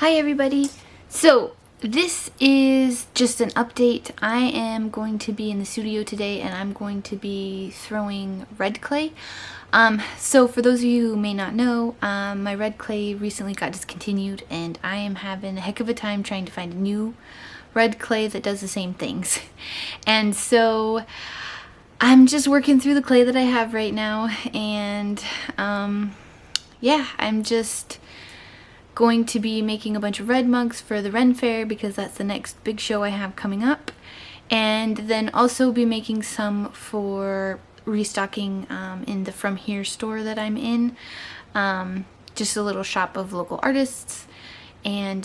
Hi everybody! So this is just an update. I am going to be in the studio today and I'm going to be throwing red clay. So for those of you who may not know, my red clay recently got discontinued and I am having a heck of a time trying to find a new red clay that does the same things. And so I'm just working through the clay that I have right now and yeah, I'm just going to be making a bunch of red mugs for the Ren Fair because that's the next big show I have coming up, and then also be making some for restocking in the From Here store that I'm in, just a little shop of local artists. And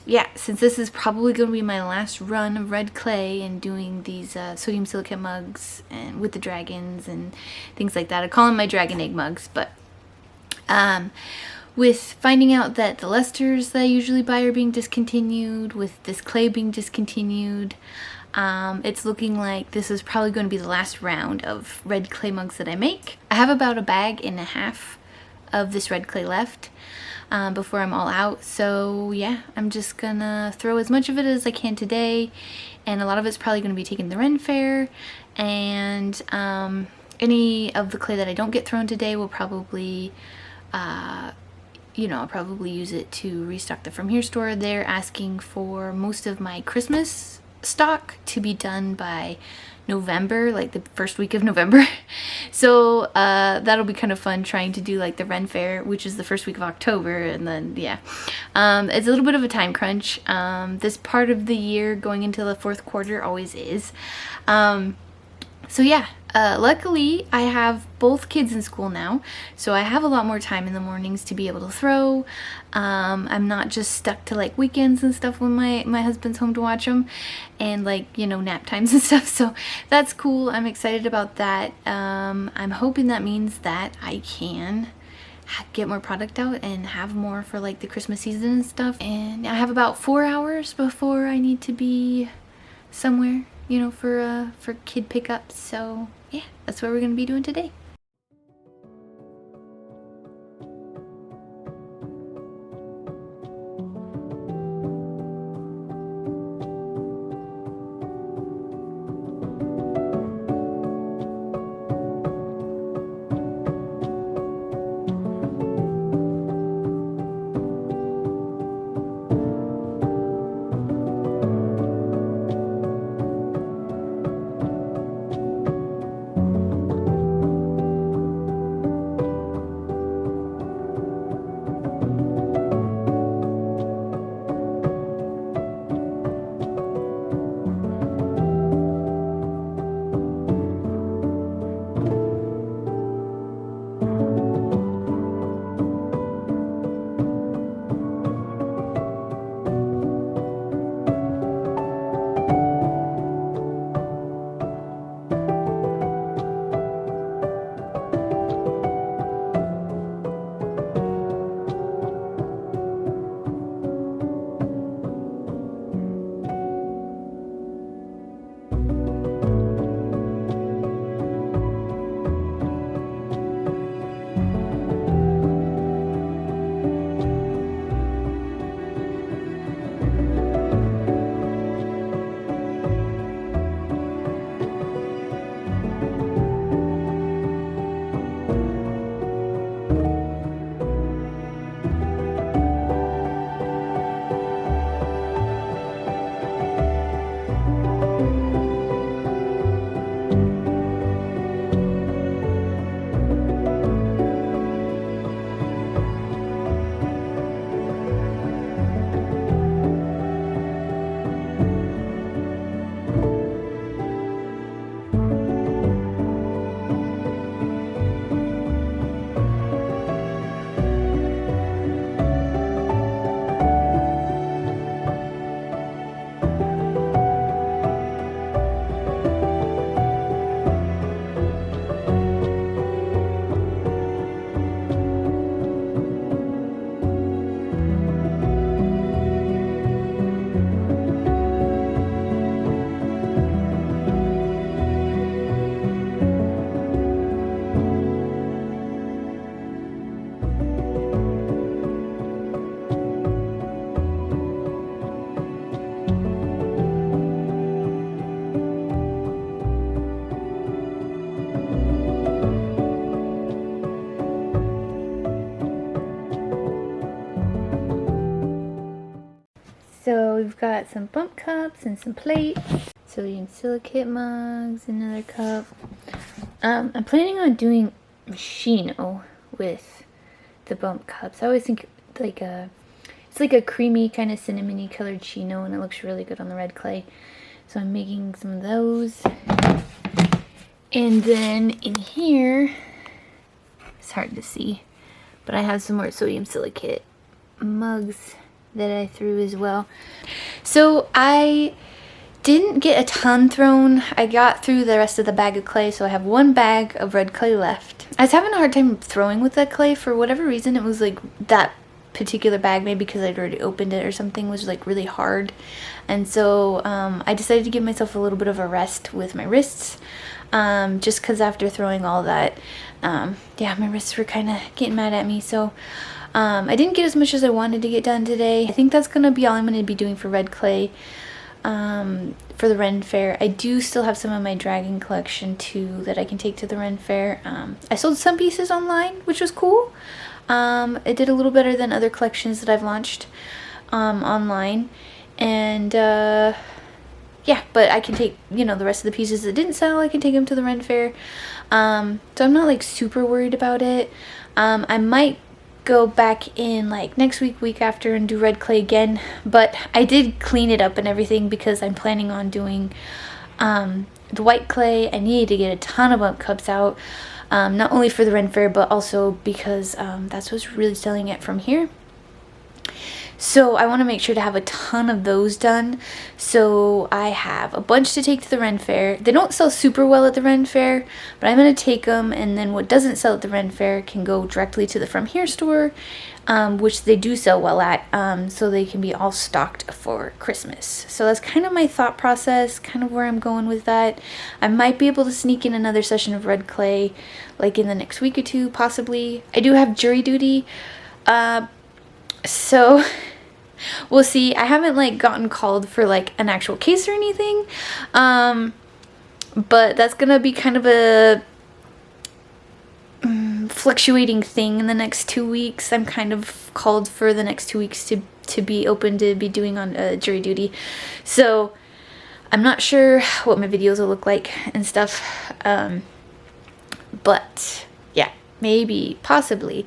yeah, since this is probably going to be my last run of red clay and doing these sodium silicate mugs and with the dragons and things like that, I call them my dragon egg mugs, but with finding out that the Lesters that I usually buy are being discontinued, with this clay being discontinued, it's looking like this is probably going to be the last round of red clay mugs that I make. I have about a bag and a half of this red clay left before I'm all out. So yeah, I'm just gonna throw as much of it as I can today, and a lot of it's probably going to be taken to the Ren Fair, and any of the clay that I don't get thrown today will probably I'll probably use it to restock the From Here store. They're asking for most of my Christmas stock to be done by November, like the first week of November. So that'll be kind of fun trying to do like the Ren Fair, which is the first week of October, and then yeah. It's a little bit of a time crunch. This part of the year going into the fourth quarter always is. So yeah, luckily I have both kids in school now, so I have a lot more time in the mornings to be able to throw. I'm not just stuck to like weekends and stuff when my husband's home to watch them, and like, nap times and stuff, so that's cool. I'm excited about that. I'm hoping that means that I can get more product out and have more for like the Christmas season and stuff. And I have about 4 hours before I need to be somewhere, for kid pickups. So yeah, that's what we're gonna be doing today. So we've got some bump cups and some plates. Sodium silicate mugs, another cup. I'm planning on doing machino with the bump cups. I always think like it's like a creamy kind of cinnamony colored chino, and it looks really good on the red clay. So I'm making some of those. And then in here, it's hard to see, but I have some more sodium silicate mugs that I threw as well. So I didn't get a ton thrown. I got through the rest of the bag of clay, so I have one bag of red clay left. I was having a hard time throwing with that clay for whatever reason. It was like that particular bag, maybe because I'd already opened it or something, was like really hard. And so I decided to give myself a little bit of a rest with my wrists, just because after throwing all that, yeah, my wrists were kind of getting mad at me. So I didn't get as much as I wanted to get done today. I think that's gonna be all I'm gonna be doing for red clay for the Ren Fair. I do still have some of my dragon collection too that I can take to the Ren Fair. I sold some pieces online, which was cool. It did a little better than other collections that I've launched online, and yeah, but I can take, you know, the rest of the pieces that didn't sell, I can take them to the Ren Fair. So I'm not like super worried about it. I might go back in like next week after, and do red clay again, but I did clean it up and everything because I'm planning on doing the white clay. I needed to get a ton of bump cups out, not only for the Ren Fair, but also because that's what's really selling it from here. So I want to make sure to have a ton of those done. So I have a bunch to take to the Ren Fair. They don't sell super well at the Ren Fair, but I'm going to take them, and then what doesn't sell at the Ren Fair can go directly to the From Here store, which they do sell well at, so they can be all stocked for Christmas. So that's kind of my thought process, kind of where I'm going with that. I might be able to sneak in another session of red clay like in the next week or two, possibly. I do have jury duty, so we'll see. I haven't like gotten called for like an actual case or anything, but that's gonna be kind of a fluctuating thing in the next 2 weeks. I'm kind of called for the next 2 weeks to be open to be doing on jury duty, so I'm not sure what my videos will look like and stuff, but yeah, maybe, possibly,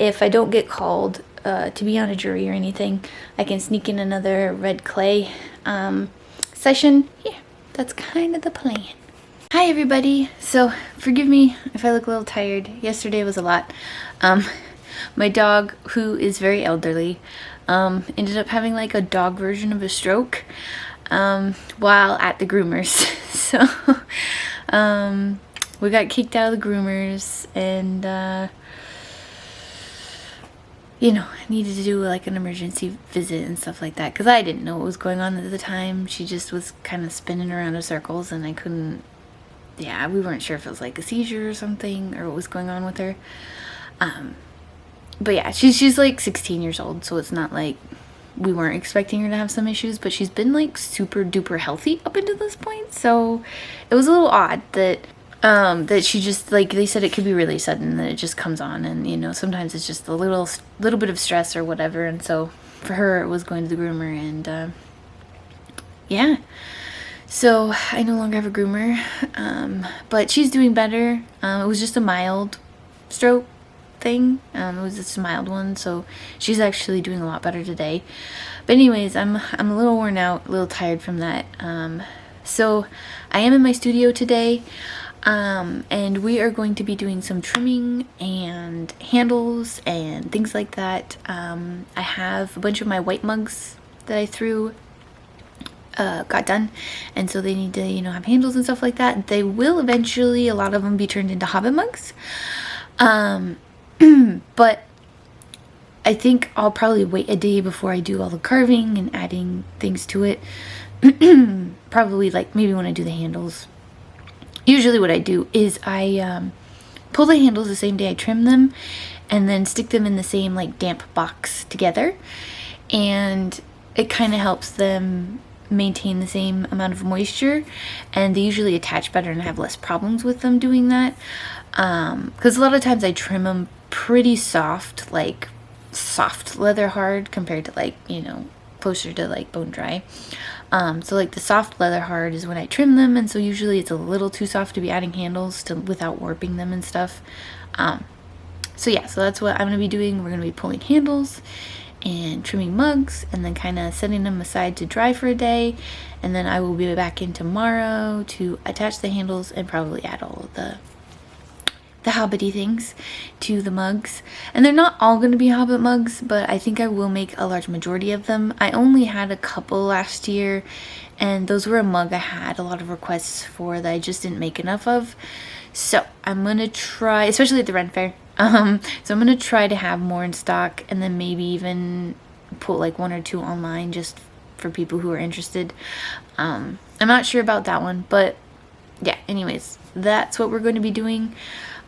if I don't get called to be on a jury or anything, I can sneak in another red clay session. Yeah, that's kind of the plan. Hi everybody. So forgive me if I look a little tired. Yesterday was a lot. My dog, who is very elderly, ended up having like a dog version of a stroke while at the groomers. So we got kicked out of the groomers, and you know, needed to do like an emergency visit and stuff like that, because I didn't know what was going on at the time. She just was kind of spinning around in circles, and I couldn't, yeah, we weren't sure if it was like a seizure or something, or what was going on with her. But yeah, she's like 16 years old, so it's not like we weren't expecting her to have some issues, but she's been like super duper healthy up until this point. So it was a little odd that that she just, like, they said it could be really sudden, that it just comes on, and you know, sometimes it's just a little bit of stress or whatever. And so for her, it was going to the groomer, and yeah, so I no longer have a groomer, but she's doing better. It was just a mild stroke thing. It was just a mild one, so she's actually doing a lot better today. But anyways, I'm a little worn out, a little tired from that. So I am in my studio today. And we are going to be doing some trimming and handles and things like that. I have a bunch of my white mugs that I threw, got done, and so they need to, you know, have handles and stuff like that. They will eventually, a lot of them, be turned into Hobbit mugs. But I think I'll probably wait a day before I do all the carving and adding things to it. Probably like maybe when I do the handles. Usually what I do is I pull the handles the same day I trim them, and then stick them in the same like damp box together, and it kind of helps them maintain the same amount of moisture, and they usually attach better, and I have less problems with them doing that, because a lot of times I trim them pretty soft, like soft leather hard, compared to like, you know, closer to like bone dry. So like the soft leather hard is when I trim them, and so usually it's a little too soft to be adding handles to without warping them and stuff. So yeah, so that's what I'm going to be doing. We're going to be pulling handles and trimming mugs and then kind of setting them aside to dry for a day, and then I will be back in tomorrow to attach the handles and probably add all of the hobbity things to the mugs. And they're not all going to be hobbit mugs, but I think I will make a large majority of them. I only had a couple last year, and those were a mug I had a lot of requests for that I just didn't make enough of. So I'm gonna try, especially at the Ren Fair, so I'm gonna try to have more in stock, and then maybe even put like 1 or 2 online just for people who are interested. I'm not sure about that one, but yeah, anyways, that's what we're going to be doing.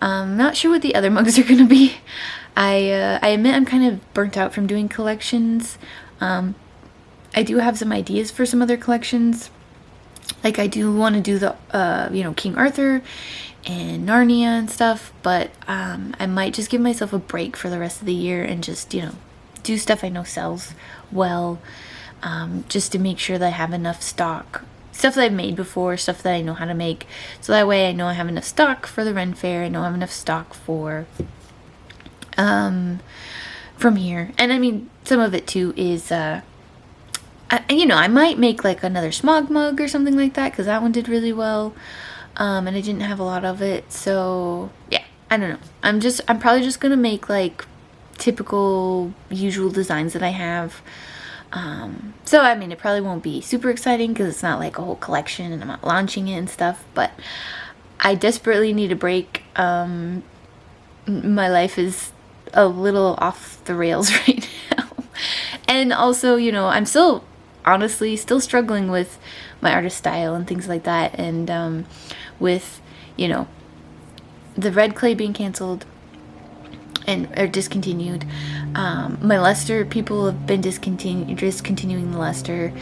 Not sure what the other mugs are going to be. I admit I'm kind of burnt out from doing collections. I do have some ideas for some other collections. Like I do want to do the, King Arthur and Narnia and stuff, but I might just give myself a break for the rest of the year and just, do stuff I know sells well, just to make sure that I have enough stock. Stuff that I've made before, stuff that I know how to make, so that way I know I have enough stock for the Ren Fair, I know I have enough stock for from here. And I mean, some of it too is I might make like another smog mug or something like that, because that one did really well, and I didn't have a lot of it. So yeah, I don't know, I'm probably just gonna make like typical usual designs that I have. So I mean, it probably won't be super exciting because it's not like a whole collection and I'm not launching it and stuff, but I desperately need a break. My life is a little off the rails right now. And also, I'm honestly still struggling with my artist style and things like that, and with the red clay being canceled or discontinued. My luster, people have been discontinuing the luster.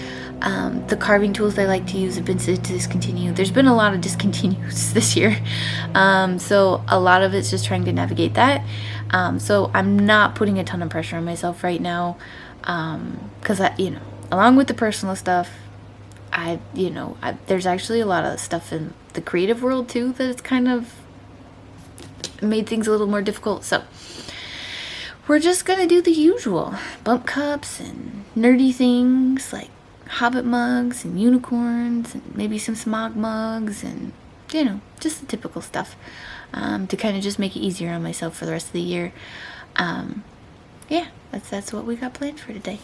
The carving tools I like to use have been discontinued. There's been a lot of discontinues this year, so a lot of it's just trying to navigate that. So I'm not putting a ton of pressure on myself right now, because along with the personal stuff, there's actually a lot of stuff in the creative world too that it's kind of made things a little more difficult. So we're just gonna do the usual bump cups and nerdy things like hobbit mugs and unicorns and maybe some smog mugs and just the typical stuff, to kind of just make it easier on myself for the rest of the year. Yeah, that's what we got planned for today.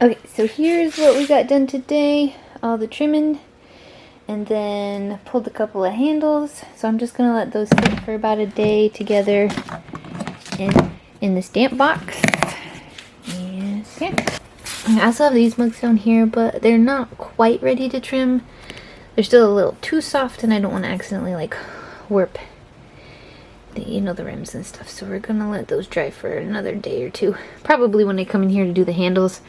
Okay, so here's what we got done today. All the trimming, and then pulled a couple of handles. So I'm just gonna let those sit for about a day together in the stamp box. And yeah. I also have these mugs down here, but they're not quite ready to trim. They're still a little too soft, and I don't want to accidentally like warp the rims and stuff. So we're gonna let those dry for another day or two. Probably when I come in here to do the handles,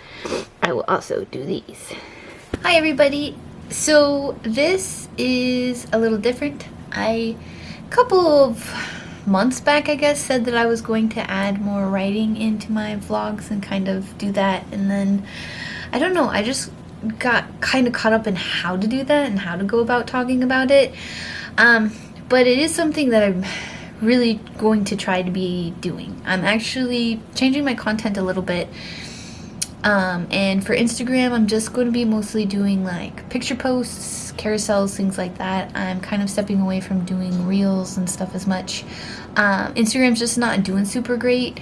I will also do these. Hi everybody. So this is a little different. A couple of months back, I guess, said that I was going to add more writing into my vlogs and kind of do that, and then I don't know, I just got kind of caught up in how to do that and how to go about talking about it. But it is something that I'm really going to try to be doing. I'm actually changing my content a little bit. And for Instagram, I'm just going to be mostly doing like picture posts, carousels, things like that. I'm kind of stepping away from doing reels and stuff as much. Instagram's just not doing super great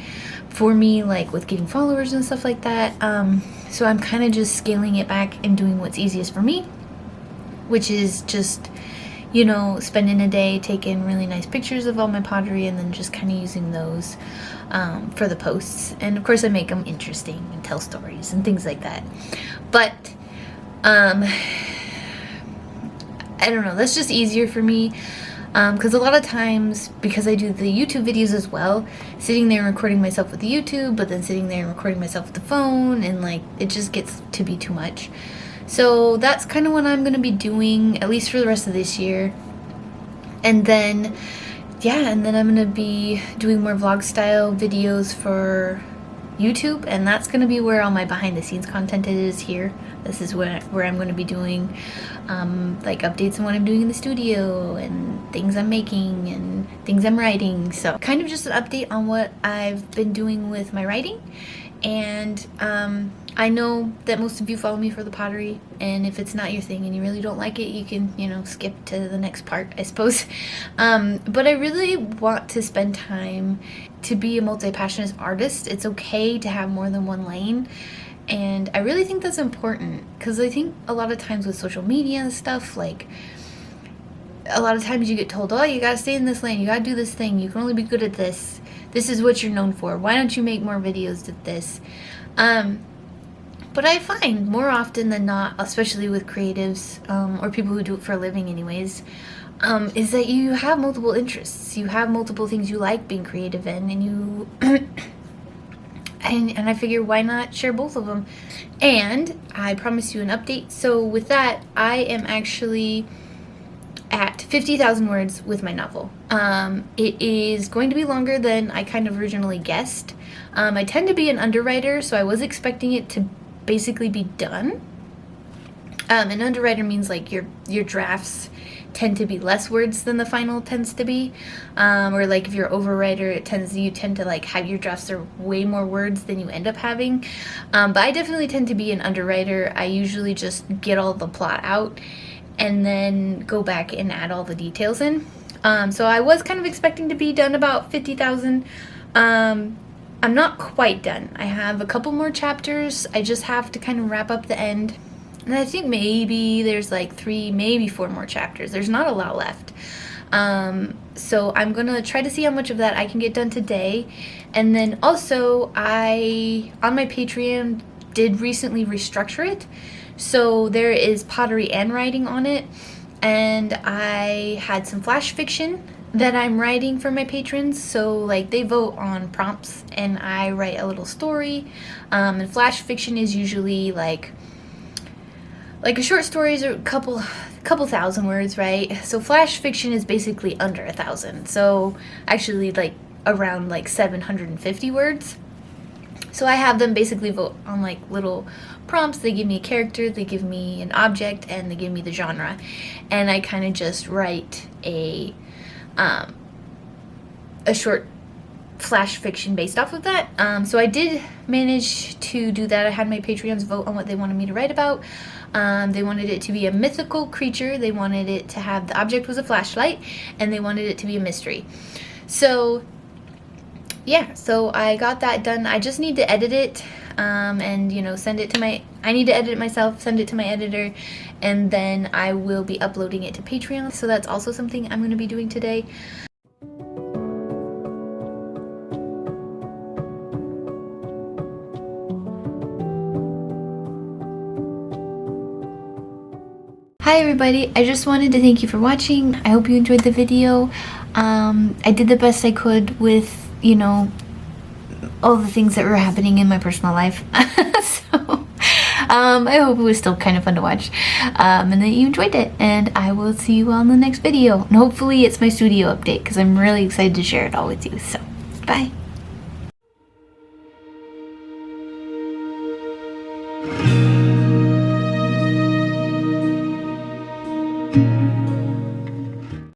for me, like with getting followers and stuff like that. So I'm kind of just scaling it back and doing what's easiest for me, which is just, you know, spending a day taking really nice pictures of all my pottery and then just kind of using those for the posts. And of course I make them interesting and tell stories and things like that. But I don't know, that's just easier for me. Because a lot of times, because I do the YouTube videos as well, sitting there and recording myself with the YouTube, but then sitting there and recording myself with the phone, and like it just gets to be too much. So that's kind of what I'm going to be doing, at least for the rest of this year. And then, yeah, and then I'm going to be doing more vlog style videos for YouTube, and that's going to be where all my behind the scenes content is here. This is where I'm going to be doing like updates on what I'm doing in the studio and things I'm making and things I'm writing. So kind of just an update on what I've been doing with my writing. And I know that most of you follow me for the pottery, and if it's not your thing and you really don't like it, you can, you know, skip to the next part, I suppose. But I really want to spend time to be a multi-passionate artist. It's okay to have more than one lane. And I really think that's important, because I think a lot of times with social media and stuff, like a lot of times you get told, oh, you gotta stay in this lane, you gotta do this thing, you can only be good at this, this is what you're known for, why don't you make more videos of this? But I find more often than not, especially with creatives or people who do it for a living anyways, is that you have multiple interests, you have multiple things you like being creative in, and you and I figure, why not share both of them? And I promised you an update. So with that, I am actually at 50,000 words with my novel. It is going to be longer than I kind of originally guessed. I tend to be an underwriter, so I was expecting it to basically be done. An underwriter means like your drafts tend to be less words than the final tends to be, or like if you're an overwriter, you tend to like have your drafts are way more words than you end up having. But I definitely tend to be an underwriter. I usually just get all the plot out and then go back and add all the details in. So I was kind of expecting to be done about 50,000. I'm not quite done. I have a couple more chapters. I just have to kind of wrap up the end. And I think maybe there's like 3, maybe 4 more chapters. There's not a lot left. So I'm going to try to see how much of that I can get done today. And then also, I, on my Patreon, did recently restructure it. So there is pottery and writing on it. And I had some flash fiction that I'm writing for my patrons. So like they vote on prompts and I write a little story. And flash fiction is usually like a short story is a couple thousand words, right? So flash fiction is basically under 1,000. So actually like around like 750 words. So I have them basically vote on like little prompts. They give me a character, they give me an object, and they give me the genre. And I kind of just write a short flash fiction based off of that. So I did manage to do that. I had my Patreons vote on what they wanted me to write about. They wanted it to be a mythical creature. They wanted it to have, the object was a flashlight, and they wanted it to be a mystery. So yeah, so I got that done. I just need to edit it, and you know, send it to I need to edit it myself, send it to my editor, and then I will be uploading it to Patreon. So that's also something I'm going to be doing today. Hi everybody, I just wanted to thank you for watching. I hope you enjoyed the video. I did the best I could with, you know, all the things that were happening in my personal life. So, I hope it was still kind of fun to watch, and that you enjoyed it. And I will see you on the next video. And hopefully it's my studio update, because I'm really excited to share it all with you. So, bye.